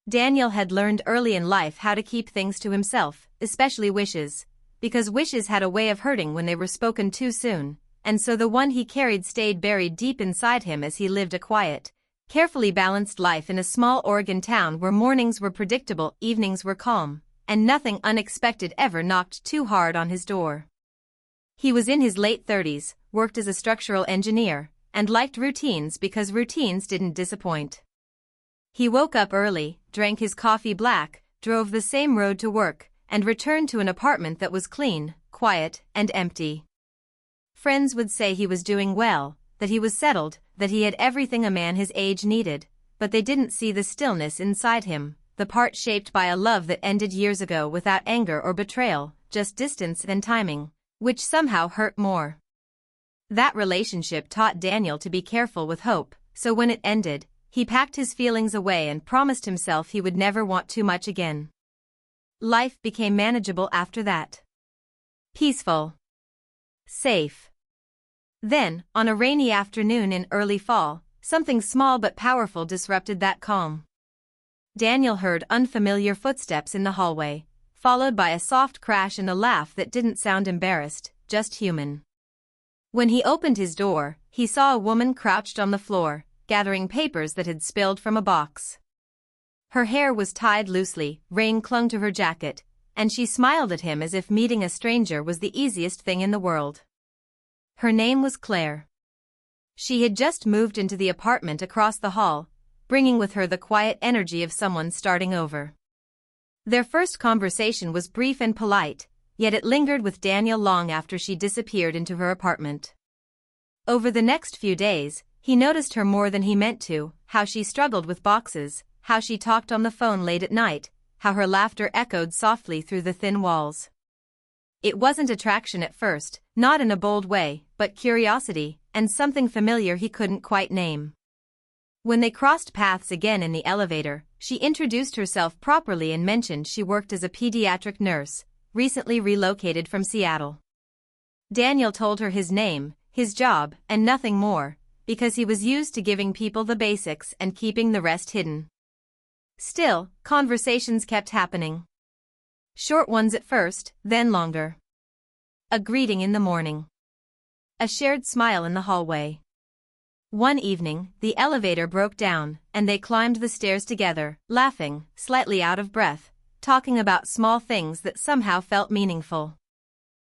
Daniel had learned early in life how to keep things to himself, especially wishes, because wishes had a way of hurting when they were spoken too soon, and so the one he carried stayed buried deep inside him as he lived a quiet, carefully balanced life in a small Oregon town where mornings were predictable, evenings were calm, and nothing unexpected ever knocked too hard on his door. He was in his late 30s, worked as a structural engineer, and liked routines because routines didn't disappoint. He woke up early, drank his coffee black, drove the same road to work, and returned to an apartment that was clean, quiet, and empty. Friends would say he was doing well, that he was settled, that he had everything a man his age needed, but they didn't see the stillness inside him, the part shaped by a love that ended years ago without anger or betrayal, just distance and timing, which somehow hurt more. That relationship taught Daniel to be careful with hope, so when it ended, he packed his feelings away and promised himself he would never want too much again. Life became manageable after that. Peaceful. Safe. Then, on a rainy afternoon in early fall, something small but powerful disrupted that calm. Daniel heard unfamiliar footsteps in the hallway, followed by a soft crash and a laugh that didn't sound embarrassed, just human. When he opened his door, he saw a woman crouched on the floor, gathering papers that had spilled from a box. Her hair was tied loosely, rain clung to her jacket, and she smiled at him as if meeting a stranger was the easiest thing in the world. Her name was Claire. She had just moved into the apartment across the hall, bringing with her the quiet energy of someone starting over. Their first conversation was brief and polite, yet it lingered with Daniel long after she disappeared into her apartment. Over the next few days, he noticed her more than he meant to, how she struggled with boxes, how she talked on the phone late at night, how her laughter echoed softly through the thin walls. It wasn't attraction at first, not in a bold way, but curiosity, and something familiar he couldn't quite name. When they crossed paths again in the elevator, she introduced herself properly and mentioned she worked as a pediatric nurse, recently relocated from Seattle. Daniel told her his name, his job, and nothing more, because he was used to giving people the basics and keeping the rest hidden. Still, conversations kept happening. Short ones at first, then longer. A greeting in the morning. A shared smile in the hallway. One evening, the elevator broke down, and they climbed the stairs together, laughing, slightly out of breath, talking about small things that somehow felt meaningful.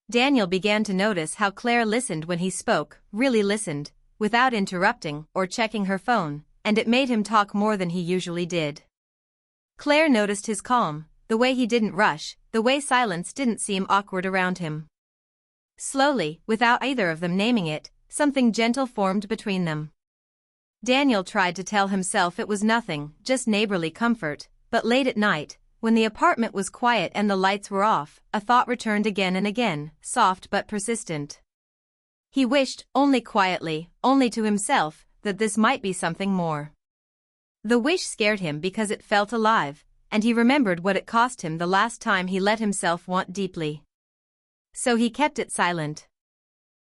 Daniel began to notice how Claire listened when he spoke, really listened, without interrupting or checking her phone, and it made him talk more than he usually did. Claire noticed his calm, the way he didn't rush, the way silence didn't seem awkward around him. Slowly, without either of them naming it, something gentle formed between them. Daniel tried to tell himself it was nothing, just neighborly comfort, but late at night, when the apartment was quiet and the lights were off, a thought returned again and again, soft but persistent. He wished, only quietly, only to himself, that this might be something more. The wish scared him because it felt alive, and he remembered what it cost him the last time he let himself want deeply. So he kept it silent.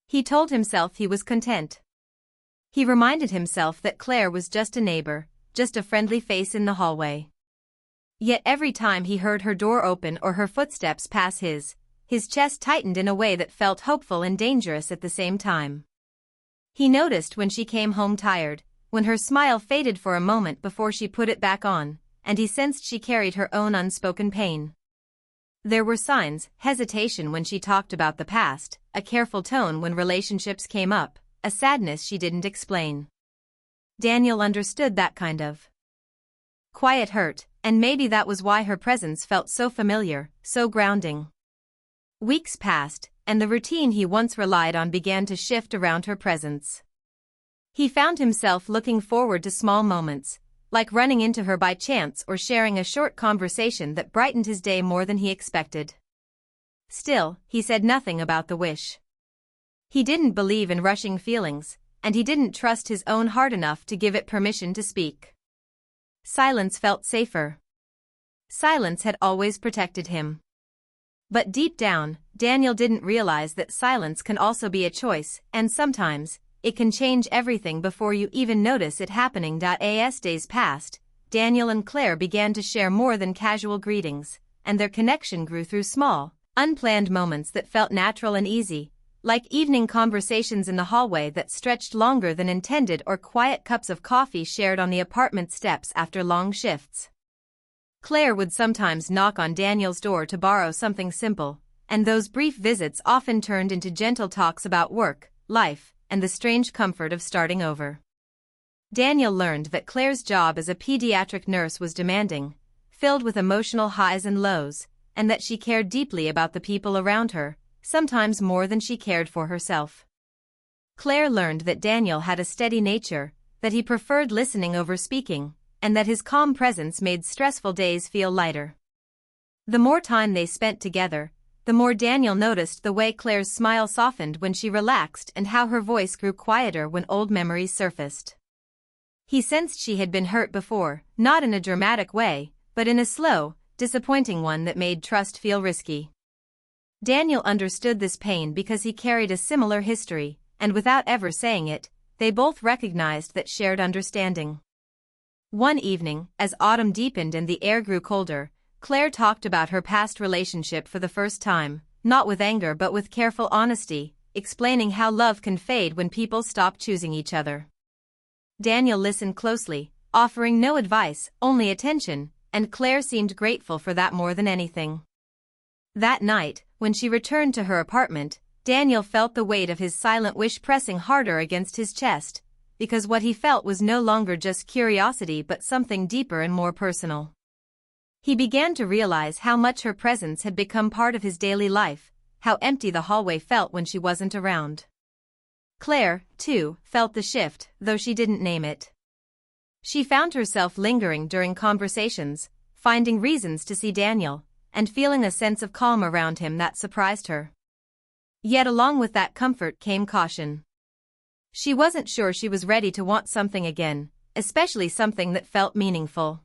He told himself he was content. He reminded himself that Claire was just a neighbor, just a friendly face in the hallway. Yet every time he heard her door open or her footsteps pass his chest tightened in a way that felt hopeful and dangerous at the same time. He noticed when she came home tired, when her smile faded for a moment before she put it back on, and he sensed she carried her own unspoken pain. There were signs, hesitation when she talked about the past, a careful tone when relationships came up, a sadness she didn't explain. Daniel understood that kind of quiet hurt, and maybe that was why her presence felt so familiar, so grounding. Weeks passed, and the routine he once relied on began to shift around her presence. He found himself looking forward to small moments, like running into her by chance or sharing a short conversation that brightened his day more than he expected. Still, he said nothing about the wish. He didn't believe in rushing feelings, and he didn't trust his own heart enough to give it permission to speak. Silence felt safer. Silence had always protected him. But deep down, Daniel didn't realize that silence can also be a choice, and sometimes, it can change everything before you even notice it happening. As days passed, Daniel and Claire began to share more than casual greetings, and their connection grew through small, unplanned moments that felt natural and easy, like evening conversations in the hallway that stretched longer than intended or quiet cups of coffee shared on the apartment steps after long shifts. Claire would sometimes knock on Daniel's door to borrow something simple, and those brief visits often turned into gentle talks about work, life, and the strange comfort of starting over. Daniel learned that Claire's job as a pediatric nurse was demanding, filled with emotional highs and lows, and that she cared deeply about the people around her, sometimes more than she cared for herself. Claire learned that Daniel had a steady nature, that he preferred listening over speaking, and that his calm presence made stressful days feel lighter. The more time they spent together, the more Daniel noticed the way Claire's smile softened when she relaxed and how her voice grew quieter when old memories surfaced. He sensed she had been hurt before, not in a dramatic way, but in a slow, disappointing one that made trust feel risky. Daniel understood this pain because he carried a similar history, and without ever saying it, they both recognized that shared understanding. One evening, as autumn deepened and the air grew colder, Claire talked about her past relationship for the first time, not with anger but with careful honesty, explaining how love can fade when people stop choosing each other. Daniel listened closely, offering no advice, only attention, and Claire seemed grateful for that more than anything. That night, when she returned to her apartment, Daniel felt the weight of his silent wish pressing harder against his chest, because what he felt was no longer just curiosity but something deeper and more personal. He began to realize how much her presence had become part of his daily life, how empty the hallway felt when she wasn't around. Claire, too, felt the shift, though she didn't name it. She found herself lingering during conversations, finding reasons to see Daniel, and feeling a sense of calm around him that surprised her. Yet along with that comfort came caution. She wasn't sure she was ready to want something again, especially something that felt meaningful.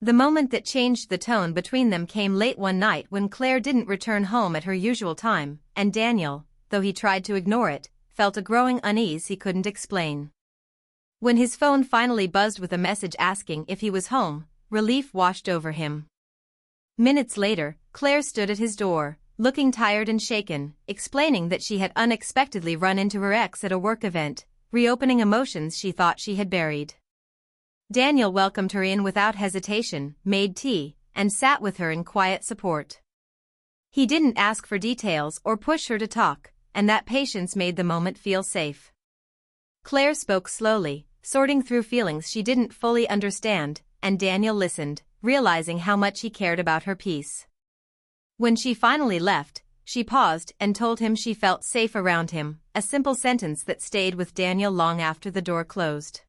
The moment that changed the tone between them came late one night when Claire didn't return home at her usual time, and Daniel, though he tried to ignore it, felt a growing unease he couldn't explain. When his phone finally buzzed with a message asking if he was home, relief washed over him. Minutes later, Claire stood at his door, looking tired and shaken, explaining that she had unexpectedly run into her ex at a work event, reopening emotions she thought she had buried. Daniel welcomed her in without hesitation, made tea, and sat with her in quiet support. He didn't ask for details or push her to talk, and that patience made the moment feel safe. Claire spoke slowly, sorting through feelings she didn't fully understand, and Daniel listened, realizing how much he cared about her peace. When she finally left, she paused and told him she felt safe around him, a simple sentence that stayed with Daniel long after the door closed.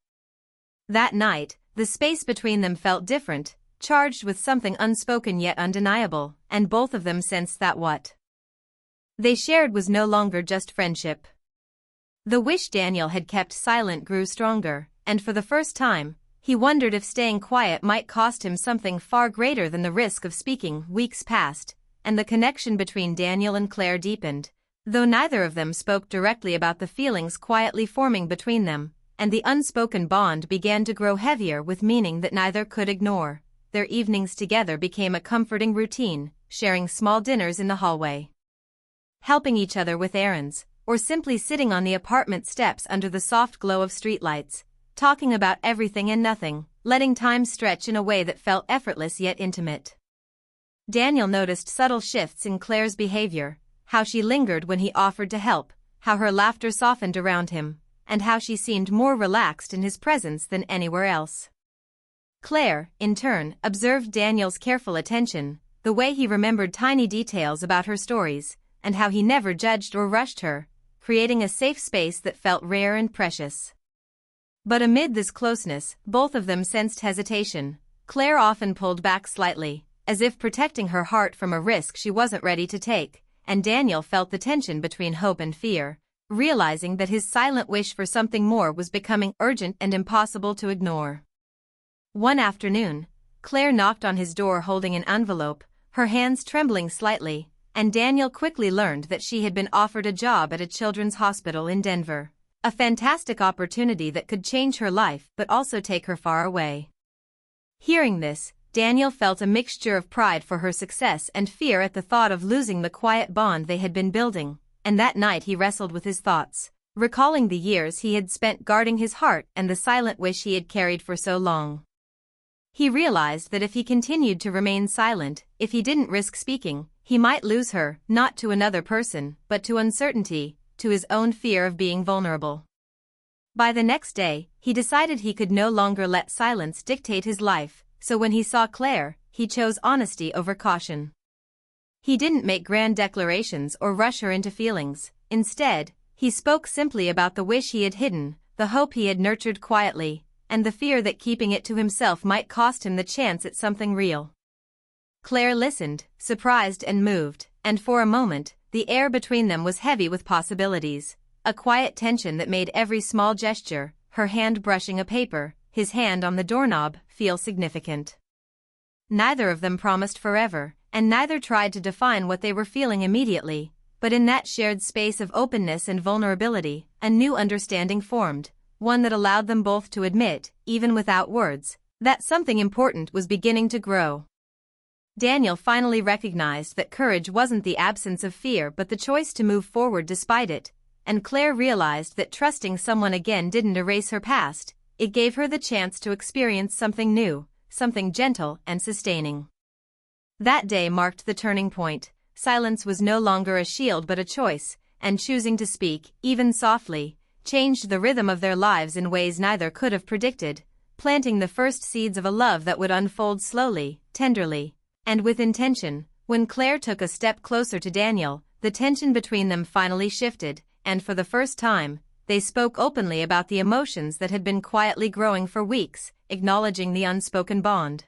That night, the space between them felt different, charged with something unspoken yet undeniable, and both of them sensed that what they shared was no longer just friendship. The wish Daniel had kept silent grew stronger, and for the first time, he wondered if staying quiet might cost him something far greater than the risk of speaking. Weeks passed, and the connection between Daniel and Claire deepened, though neither of them spoke directly about the feelings quietly forming between them, and the unspoken bond began to grow heavier with meaning that neither could ignore. Their evenings together became a comforting routine, sharing small dinners in the hallway, helping each other with errands, or simply sitting on the apartment steps under the soft glow of streetlights, talking about everything and nothing, letting time stretch in a way that felt effortless yet intimate. Daniel noticed subtle shifts in Claire's behavior, how she lingered when he offered to help, how her laughter softened around him, and how she seemed more relaxed in his presence than anywhere else. Claire, in turn, observed Daniel's careful attention, the way he remembered tiny details about her stories, and how he never judged or rushed her, creating a safe space that felt rare and precious. But amid this closeness, both of them sensed hesitation. Claire often pulled back slightly, as if protecting her heart from a risk she wasn't ready to take, and Daniel felt the tension between hope and fear, realizing that his silent wish for something more was becoming urgent and impossible to ignore. One afternoon, Claire knocked on his door holding an envelope, her hands trembling slightly, and Daniel quickly learned that she had been offered a job at a children's hospital in Denver, a fantastic opportunity that could change her life but also take her far away. Hearing this, Daniel felt a mixture of pride for her success and fear at the thought of losing the quiet bond they had been building, and that night he wrestled with his thoughts, recalling the years he had spent guarding his heart and the silent wish he had carried for so long. He realized that if he continued to remain silent, if he didn't risk speaking, he might lose her, not to another person, but to uncertainty, to his own fear of being vulnerable. By the next day, he decided he could no longer let silence dictate his life, so when he saw Claire, he chose honesty over caution. He didn't make grand declarations or rush her into feelings. Instead, he spoke simply about the wish he had hidden, the hope he had nurtured quietly, and the fear that keeping it to himself might cost him the chance at something real. Claire listened, surprised and moved, and for a moment, the air between them was heavy with possibilities, a quiet tension that made every small gesture, her hand brushing a paper, his hand on the doorknob, feel significant. Neither of them promised forever, and neither tried to define what they were feeling immediately, but in that shared space of openness and vulnerability, a new understanding formed, one that allowed them both to admit, even without words, that something important was beginning to grow. Daniel finally recognized that courage wasn't the absence of fear but the choice to move forward despite it, and Claire realized that trusting someone again didn't erase her past, it gave her the chance to experience something new, something gentle and sustaining. That day marked the turning point. Silence was no longer a shield but a choice, and choosing to speak, even softly, changed the rhythm of their lives in ways neither could have predicted, planting the first seeds of a love that would unfold slowly, tenderly, and with intention. When Claire took a step closer to Daniel, the tension between them finally shifted, and for the first time, they spoke openly about the emotions that had been quietly growing for weeks, acknowledging the unspoken bond.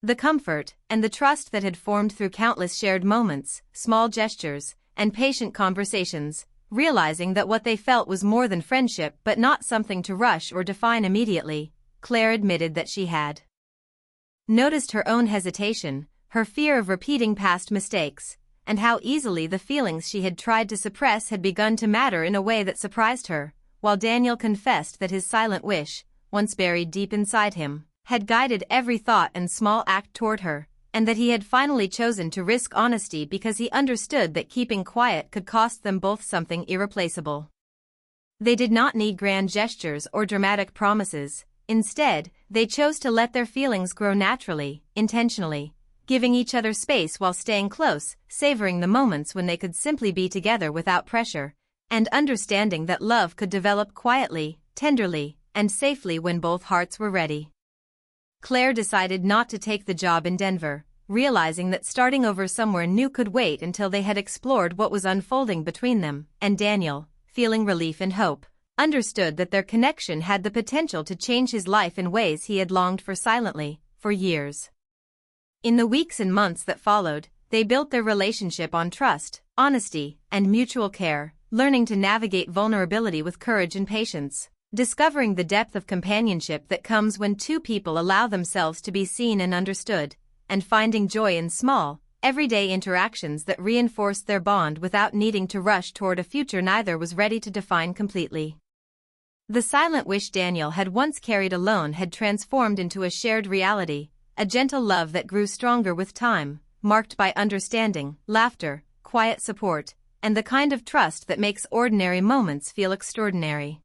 The comfort and the trust that had formed through countless shared moments, small gestures, and patient conversations, realizing that what they felt was more than friendship but not something to rush or define immediately. Claire admitted that she had noticed her own hesitation, her fear of repeating past mistakes, and how easily the feelings she had tried to suppress had begun to matter in a way that surprised her, while Daniel confessed that his silent wish, once buried deep inside him, had guided every thought and small act toward her, and that he had finally chosen to risk honesty because he understood that keeping quiet could cost them both something irreplaceable. They did not need grand gestures or dramatic promises. Instead, they chose to let their feelings grow naturally, intentionally, giving each other space while staying close, savoring the moments when they could simply be together without pressure, and understanding that love could develop quietly, tenderly, and safely when both hearts were ready. Claire decided not to take the job in Denver, realizing that starting over somewhere new could wait until they had explored what was unfolding between them, and Daniel, feeling relief and hope, understood that their connection had the potential to change his life in ways he had longed for silently, for years. In the weeks and months that followed, they built their relationship on trust, honesty, and mutual care, learning to navigate vulnerability with courage and patience, discovering the depth of companionship that comes when two people allow themselves to be seen and understood, and finding joy in small, everyday interactions that reinforced their bond without needing to rush toward a future neither was ready to define completely. The silent wish Daniel had once carried alone had transformed into a shared reality, a gentle love that grew stronger with time, marked by understanding, laughter, quiet support, and the kind of trust that makes ordinary moments feel extraordinary.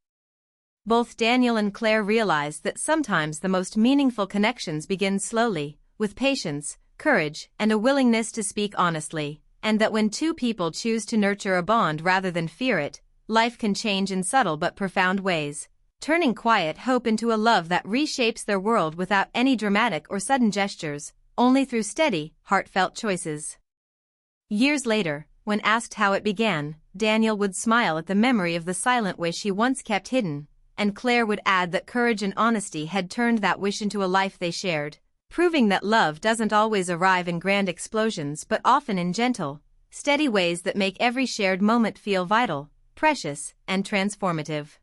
Both Daniel and Claire realized that sometimes the most meaningful connections begin slowly, with patience, courage, and a willingness to speak honestly, and that when two people choose to nurture a bond rather than fear it, life can change in subtle but profound ways, turning quiet hope into a love that reshapes their world without any dramatic or sudden gestures, only through steady, heartfelt choices. Years later, when asked how it began, Daniel would smile at the memory of the silent wish he once kept hidden, and Claire would add that courage and honesty had turned that wish into a life they shared, proving that love doesn't always arrive in grand explosions but often in gentle, steady ways that make every shared moment feel vital, precious, and transformative.